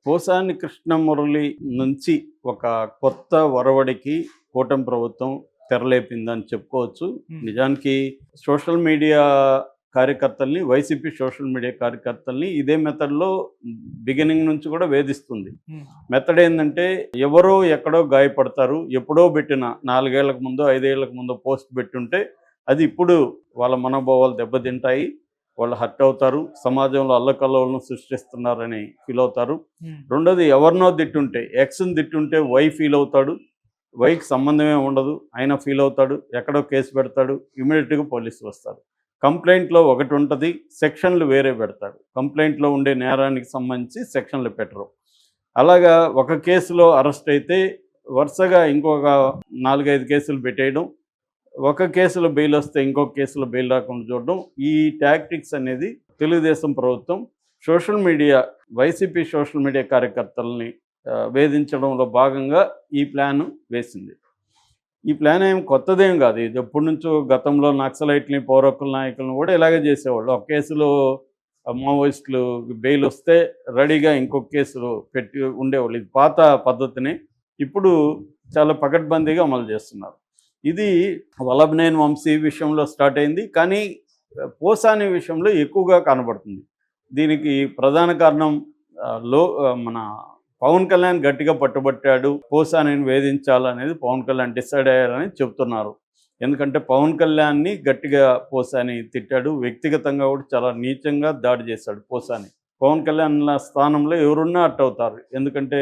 పోసాని కృష్ణమురళి నుంచి ఒక కొత్త ఒరవడికి కూటమి ప్రభుత్వం తెరలేపిందని చెప్పుకోవచ్చు. నిజానికి సోషల్ మీడియా కార్యకర్తల్ని, వైసీపీ సోషల్ మీడియా కార్యకర్తల్ని ఇదే మెథడ్లో బిగినింగ్ నుంచి కూడా వేధిస్తుంది. మెథడ్ ఏంటంటే, ఎవరో ఎక్కడో గాయపడతారు, ఎప్పుడో పెట్టిన 4 ఏళ్లకు ముందో 5 ఏళ్లకు ముందో పోస్ట్ పెట్టుంటే అది ఇప్పుడు వాళ్ళ మనోభావాలు దెబ్బతింటాయి, వాళ్ళు హర్ట్ అవుతారు, సమాజంలో అల్లకల్లోలను సృష్టిస్తున్నారని ఫీల్ అవుతారు. రెండోది, ఎవరినో తిట్టుంటే, ఎక్స్ని తిట్టుంటే వై ఫీల్ అవుతాడు, వైకి సంబంధమే ఉండదు, ఆయన ఫీల్ అవుతాడు, ఎక్కడో కేసు పెడతాడు, ఇమీడియట్గా పోలీసులు వస్తారు. కంప్లైంట్లో ఒకటి ఉంటుంది, సెక్షన్లు వేరే పెడతాడు. కంప్లైంట్లో ఉండే నేరానికి సంబంధించి సెక్షన్లు పెట్టరు. అలాగా ఒక కేసులో అరెస్ట్ అయితే వరుసగా ఇంకొక 4-5 కేసులు పెట్టేయడం, ఒక కేసులో బెయిల్ వస్తే ఇంకొక కేసులో బెయిల్ రాకుండా చూడడం, ఈ టాక్టిక్స్ అనేది తెలుగుదేశం ప్రభుత్వం social media, YCP social media కార్యకర్తలని వేధించడంలో భాగంగా ఈ ప్లాన్ వేసింది. ఈ ప్లాన్ ఏం కొత్తదేం కాదు, ఇది ఎప్పటి నుంచో గతంలో నక్సలైట్ని, పౌరకుల నాయకులను కూడా ఇలాగే చేసేవాళ్ళు. ఒక కేసులో మావోయిస్టులు బెయిల్ వస్తే రెడీగా ఇంకొక కేసులు పెట్టి ఉండేవాళ్ళు. ఇది పాత పద్ధతిని ఇప్పుడు చాలా పకడ్బందీగా అమలు చేస్తున్నారు. ఇది వల్లభనేని వంశీ విషయంలో స్టార్ట్ అయింది, కానీ పోసాని విషయంలో ఎక్కువగా కనబడుతుంది. దీనికి ప్రధాన కారణం మన పవన్ కళ్యాణ్ గట్టిగా పట్టుబట్టాడు, పోసానిని వేధించాలనేది పవన్ కళ్యాణ్ డిసైడ్ అయ్యారని చెప్తున్నారు. ఎందుకంటే పవన్ కళ్యాణ్ని గట్టిగా పోసాని తిట్టాడు, వ్యక్తిగతంగా కూడా చాలా నీచంగా దాడి చేశాడు పోసాని. పవన్ కళ్యాణ్ స్థానంలో ఎవరున్నా అట్ అవుతారు, ఎందుకంటే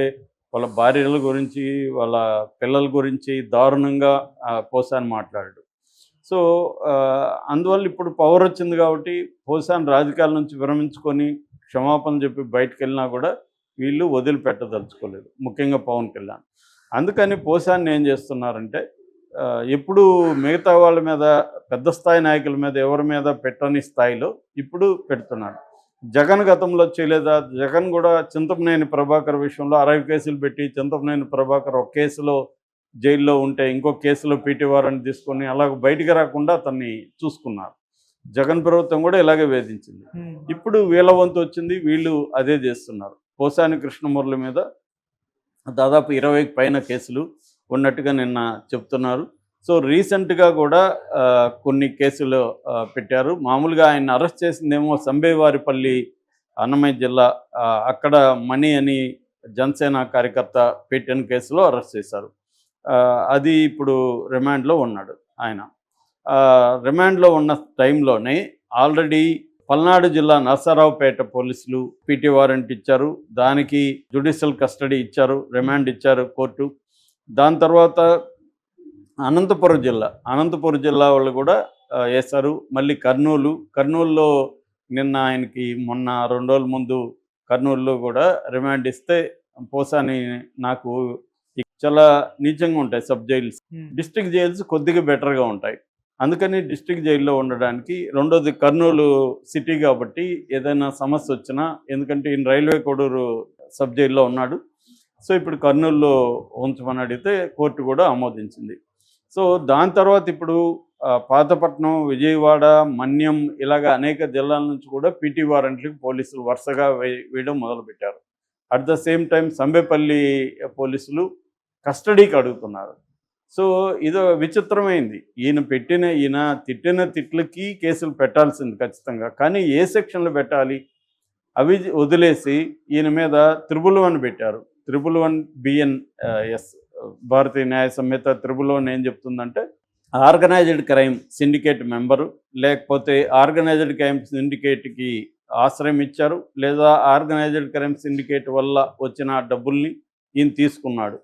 వాళ్ళ భార్యల గురించి, వాళ్ళ పిల్లల గురించి దారుణంగా పోసాని మాట్లాడాడు. సో అందువల్ల ఇప్పుడు పవర్ వచ్చింది కాబట్టి పోసాని రాజకీయాల నుంచి విరమించుకొని క్షమాపణ చెప్పి బయటకు వెళ్ళినా కూడా వీళ్ళు వదిలిపెట్టదలుచుకోలేదు, ముఖ్యంగా పవన్ కళ్యాణ్. అందుకని పోసాన్ని ఏం చేస్తున్నారంటే, ఎప్పుడు మిగతా వాళ్ళ మీద, పెద్ద స్థాయి నాయకుల మీద, ఎవరి మీద పెట్టని స్థాయిలో ఇప్పుడు పెడుతున్నాడు. జగన్ గతంలో చేయలేదా? జగన్ కూడా చింతమనేని ప్రభాకర్ విషయంలో 60 కేసులు పెట్టి, చింతమనేని ప్రభాకర్ ఒక కేసులో జైల్లో ఉంటే ఇంకొక కేసులో పీటీ వారెంట్ తీసుకొని అలాగ బయటికి రాకుండా అతన్ని చూసుకున్నారు. జగన్ ప్రభుత్వం కూడా ఇలాగే వేధించింది. ఇప్పుడు వీళ్ళ వంతు వచ్చింది, వీళ్ళు అదే చేస్తున్నారు. పోసాని కృష్ణమురళి మీద దాదాపు 20కి పైన కేసులు ఉన్నట్టుగా నిన్న చెప్తున్నారు. సో రీసెంట్గా కూడా కొన్ని కేసులు పెట్టారు. మామూలుగా ఆయన అరెస్ట్ చేసిందేమో సంబేవారిపల్లి, అన్నమయ్య జిల్లా, అక్కడ మణి అని జనసేన కార్యకర్త పెట్టిన కేసులో అరెస్ట్ చేశారు. అది ఇప్పుడు రిమాండ్లో ఉన్నాడు ఆయన. రిమాండ్లో ఉన్న టైంలోనే ఆల్రెడీ పల్నాడు జిల్లా నరసరావుపేట పోలీసులు పీటీ వారెంట్ ఇచ్చారు, దానికి జ్యుడిషియల్ కస్టడీ ఇచ్చారు, రిమాండ్ ఇచ్చారు కోర్టు. దాని తర్వాత అనంతపురం జిల్లా వాళ్ళు కూడా వేశారు. మళ్ళీ కర్నూలులో నిన్న ఆయనకి మొన్న 2 రోజుల ముందు కర్నూలులో కూడా రిమాండ్ ఇస్తే, పోసాని నాకు చాలా నీచంగా ఉంటాయి సబ్ జైల్స్, డిస్ట్రిక్ట్ జైల్స్ కొద్దిగా బెటర్గా ఉంటాయి, అందుకని డిస్ట్రిక్ట్ జైల్లో ఉండడానికి. రెండోది కర్నూలు సిటీ కాబట్టి ఏదైనా సమస్య వచ్చినా, ఎందుకంటే ఈయన రైల్వే కోడూరు సబ్ జైల్లో ఉన్నాడు, సో ఇప్పుడు కర్నూలులో ఉంచమని అడిగితే కోర్టు కూడా ఆమోదించింది. సో దాని తర్వాత ఇప్పుడు పాతపట్నం, విజయవాడ, మన్యం ఇలాగ అనేక జిల్లాల నుంచి కూడా పీటీ వారెంట్లకు పోలీసులు వరుసగా వేయడం మొదలుపెట్టారు. At the same time Sambepalli పోలీసులు కస్టడీకి అడుగుతున్నారు. సో ఇదో విచిత్రమైంది. ఈయన తిట్టిన తిట్లకి కేసులు పెట్టాల్సింది ఖచ్చితంగా, కానీ ఏ సెక్షన్లు పెట్టాలి అవి వదిలేసి ఈయన మీద 111 పెట్టారు. 111 BNS, భారతీయ న్యాయ సంహిత 111 ఏం చెప్తుందంటే, ఆర్గనైజ్డ్ క్రైమ్ సిండికేట్ మెంబరు, లేకపోతే ఆర్గనైజ్డ్ క్రైమ్ సిండికేట్కి ఆశ్రయం ఇచ్చారు, లేదా ఆర్గనైజ్డ్ క్రైమ్ సిండికేట్ వల్ల వచ్చిన డబ్బుల్ని ఈయన తీసుకున్నాడు.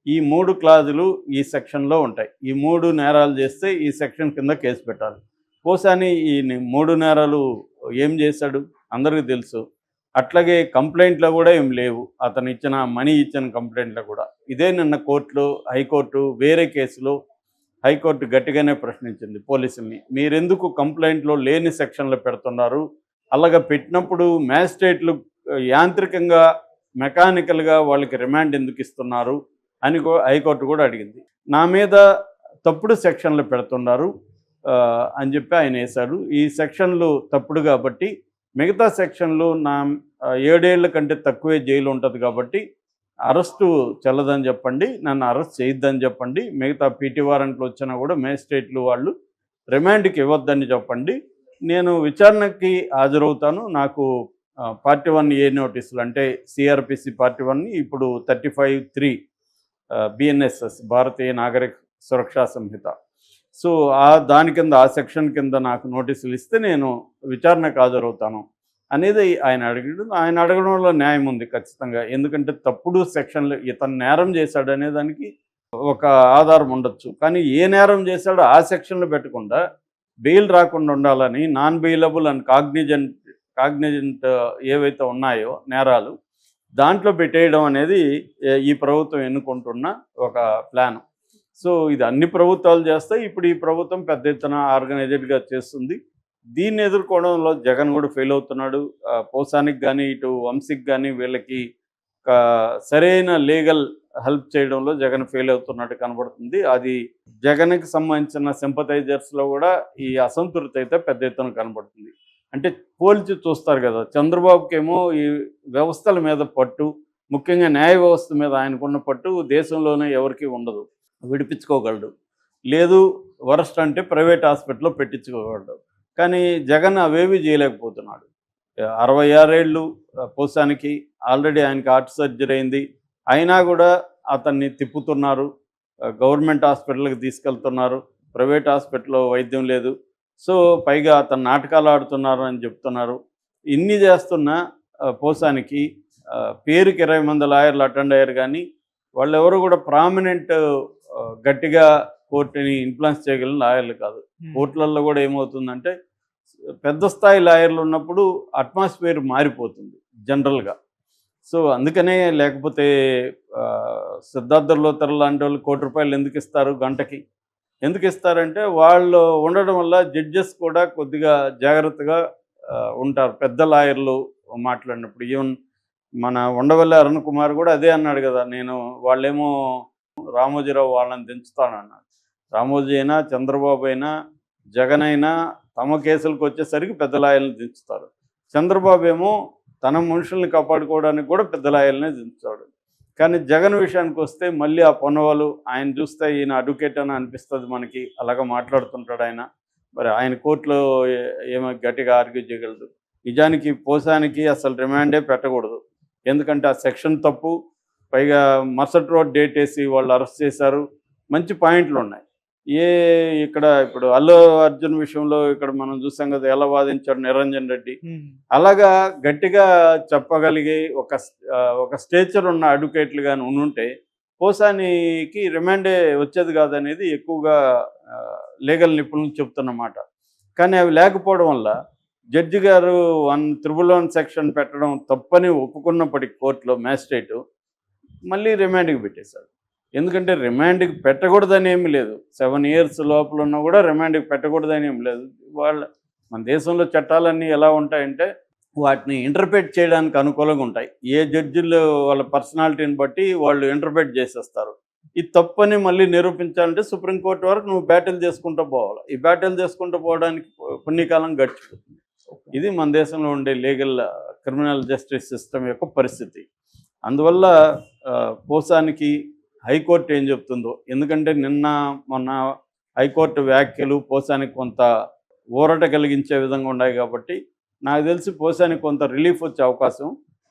ఈ 3 క్లాజులు ఈ సెక్షన్లో ఉంటాయి. ఈ 3 నేరాలు చేస్తే ఈ సెక్షన్ కింద కేసు పెట్టాలి. పోసాని ఈ 3 నేరాలు ఏం చేశాడు అందరికీ తెలుసు. అట్లాగే కంప్లైంట్లో కూడా ఏం లేవు, అతను మనీ ఇచ్చిన కంప్లైంట్లో కూడా. ఇదే నిన్న హైకోర్టు వేరే కేసులో హైకోర్టు గట్టిగానే ప్రశ్నించింది పోలీసుల్ని, మీరెందుకు కంప్లైంట్లో లేని సెక్షన్లు పెడుతున్నారు, అలాగ పెట్టినప్పుడు మ్యాజిస్ట్రేట్లు యాంత్రికంగా, మెకానికల్గా వాళ్ళకి రిమాండ్ ఎందుకు ఇస్తున్నారు అని హైకోర్టు కూడా అడిగింది. నా మీద తప్పుడు సెక్షన్లు పెడుతున్నారు అని చెప్పి ఆయన వేశాడు. ఈ సెక్షన్లు తప్పుడు కాబట్టి మిగతా సెక్షన్లు 7 ఏళ్ల కంటే తక్కువే జైలు ఉంటుంది కాబట్టి అరెస్టు చెల్లదని చెప్పండి, నన్ను అరెస్ట్ చేయొద్దని చెప్పండి, మిగతా పీటీ వారెంట్లు వచ్చినా కూడా మేజిస్ట్రేట్లు వాళ్ళు రిమాండ్కి ఇవ్వద్దని చెప్పండి, నేను విచారణకి హాజరవుతాను. నాకు పార్టీ 1A నోటీసులు అంటే సిఆర్పిసి పార్టీ 1 ఇప్పుడు 35(3) బిఎన్ఎస్ఎస్ భారతీయ నాగరిక సురక్షా సంహిత. సో దాని కింద ఆ సెక్షన్ కింద నాకు నోటీసులు ఇస్తే నేను విచారణకు హాజరవుతాను అనేది ఆయన అడిగాడు. ఆయన అడగడంలో న్యాయం ఉంది ఖచ్చితంగా. ఎందుకంటే తప్పుడు సెక్షన్లు ఇతను నేరం చేశాడు అనే దానికి ఒక ఆధారం ఉండొచ్చు. కానీ ఏ నేరం చేశాడో ఆ సెక్షన్లు పెట్టకుండా బెయిల్ రాకుండా ఉండాలని నాన్ బెయిలబుల్ అండ్ కాగ్నిజెంట్ ఏవైతే ఉన్నాయో నేరాలు దాంట్లో పెట్టేయడం అనేది ఈ ప్రభుత్వం ఎన్నుకుంటున్న ఒక ప్లాన్. సో ఇది అన్ని ప్రభుత్వాలు చేస్తాయి. ఇప్పుడు ఈ ప్రభుత్వం పెద్ద ఎత్తున ఆర్గనైజ్డ్గా చేస్తుంది. దీన్ని ఎదుర్కోవడంలో జగన్ కూడా ఫెయిల్ అవుతున్నాడు. పోసానికి కానీ ఇటు వంశీకి కానీ వీళ్ళకి సరైన లీగల్ హెల్ప్ చేయడంలో జగన్ ఫెయిల్ అవుతున్నట్టు కనబడుతుంది. అది జగన్కి సంబంధించిన సింపథైజర్స్లో కూడా ఈ అసంతృప్తి అయితే పెద్ద ఎత్తున కనబడుతుంది. అంటే పోల్చి చూస్తారు కదా, చంద్రబాబుకేమో ఈ వ్యవస్థల మీద పట్టు, ముఖ్యంగా న్యాయ వ్యవస్థ మీద ఆయనకున్న పట్టు దేశంలోనే ఎవరికి ఉండదు, విడిపించుకోగలడు. లేదు వరస్ట్ అంటే ప్రైవేట్ హాస్పిటల్లో పెట్టించుకోగలడు. కానీ జగన్ అవేవి చేయలేకపోతున్నాడు. 66 ఏళ్ళు పోసానికి, ఆల్రెడీ ఆయనకి హార్ట్ సర్జరీ అయింది. అయినా కూడా అతన్ని తిప్పుతున్నారు, గవర్నమెంట్ హాస్పిటల్కి తీసుకెళ్తున్నారు, ప్రైవేట్ హాస్పిటల్లో వైద్యం లేదు. సో పైగా అతను నాటకాలు ఆడుతున్నారు అని చెప్తున్నారు. ఇన్ని చేస్తున్న పోసానికి పేరుకి 20 మంది లాయర్లు అటెండ్ అయ్యారు, కానీ వాళ్ళెవరు కూడా ప్రామినెంట్ గట్టిగా కోర్టుని ఇన్ఫ్లుయెన్స్ చేయగలిగిన లాయర్లు కాదు. కోర్టులలో కూడా ఏమవుతుందంటే పెద్ద స్థాయి లాయర్లు ఉన్నప్పుడు అట్మాస్ఫియర్ మారిపోతుంది జనరల్గా. సో అందుకనే లేకపోతే సిద్ధార్థ లోతర్ లాంటి వాళ్ళు ₹1,00,00,000 ఎందుకు ఇస్తారు గంటకి? ఎందుకు ఇస్తారంటే వాళ్ళు ఉండడం వల్ల జడ్జెస్ కూడా కొద్దిగా జాగ్రత్తగా ఉంటారు పెద్ద లాయర్లు మాట్లాడినప్పుడు. ఈవెన్ మన ఉండవల్లి అరుణ్ కుమార్ కూడా అదే అన్నాడు కదా, నేను వాళ్ళేమో రామోజీరావు వాళ్ళని దించుతానన్నాడు. రామోజీ అయినా చంద్రబాబు అయినా జగన్ అయినా తమ కేసులకు వచ్చేసరికి పెద్ద లాయర్లను దించుతారు. చంద్రబాబు ఏమో తన మనుషుల్ని కాపాడుకోవడానికి కూడా పెద్ద లాయర్లనే దించుతాడు. కానీ జగన్ విషయానికి వస్తే మళ్ళీ ఆ పొన్నవాళ్ళు ఆయన చూస్తే ఈయన అడ్వకేట్ అని అనిపిస్తుంది మనకి, అలాగా మాట్లాడుతుంటాడు ఆయన. మరి ఆయన కోర్టులో ఏమో గట్టిగా ఆర్గ్యూ చేయగలదు. నిజానికి పోసానికి అసలు రిమాండే పెట్టకూడదు, ఎందుకంటే ఆ సెక్షన్ తప్పు. పైగా మరుసటి రోజు డేట్ వేసి వాళ్ళు అరెస్ట్ చేశారు. మంచి పాయింట్లు ఉన్నాయి. ఇక్కడ ఇప్పుడు అల్లు అర్జున్ విషయంలో ఇక్కడ మనం చూసాం కదా, ఎలా వాదించాడు నిరంజన్ రెడ్డి. అలాగా గట్టిగా చెప్పగలిగే ఒక స్టేచర్ ఉన్న అడ్వకేట్లు కానీ ఉంటే పోసానికి రిమాండే వచ్చేది కాదనేది ఎక్కువగా లీగల్ నిపుణులు చెప్తున్నమాట. కానీ అవి లేకపోవడం వల్ల జడ్జి గారు 111 సెక్షన్ పెట్టడం తప్పని ఒప్పుకున్నప్పటికీ కోర్టులో మ్యాజిస్ట్రేటు మళ్ళీ రిమాండ్కి పెట్టేశాడు. ఎందుకంటే రిమాండ్కి పెట్టకూడదని ఏమీ లేదు, 7 years లోపల ఉన్నా కూడా రిమాండ్కి పెట్టకూడదని ఏమి లేదు. మన దేశంలో చట్టాలన్నీ ఎలా ఉంటాయంటే వాటిని ఇంటర్ప్రెట్ చేయడానికి అనుకూలంగా ఉంటాయి. ఏ జడ్జిలు వాళ్ళ పర్సనాలిటీని బట్టి వాళ్ళు ఇంటర్ప్రెట్ చేసేస్తారు. ఇది తప్పని మళ్ళీ నిరూపించాలంటే సుప్రీంకోర్టు వరకు నువ్వు బ్యాటిల్ చేసుకుంటూ పోవాలి. ఈ బ్యాటిల్ చేసుకుంటూ పోవడానికి పుణ్యకాలం గడిచిపోతుంది. ఇది మన దేశంలో ఉండే లీగల్ క్రిమినల్ జస్టిస్ సిస్టమ్ యొక్క పరిస్థితి. అందువల్ల పోసానికి హైకోర్టు ఏం చెప్తుందో, ఎందుకంటే నిన్న మొన్న హైకోర్టు వ్యాఖ్యలు పోసానికి కొంత ఊరట కలిగించే విధంగా ఉన్నాయి కాబట్టి నాకు తెలిసి పోసానికి కొంత రిలీఫ్ వచ్చే అవకాశం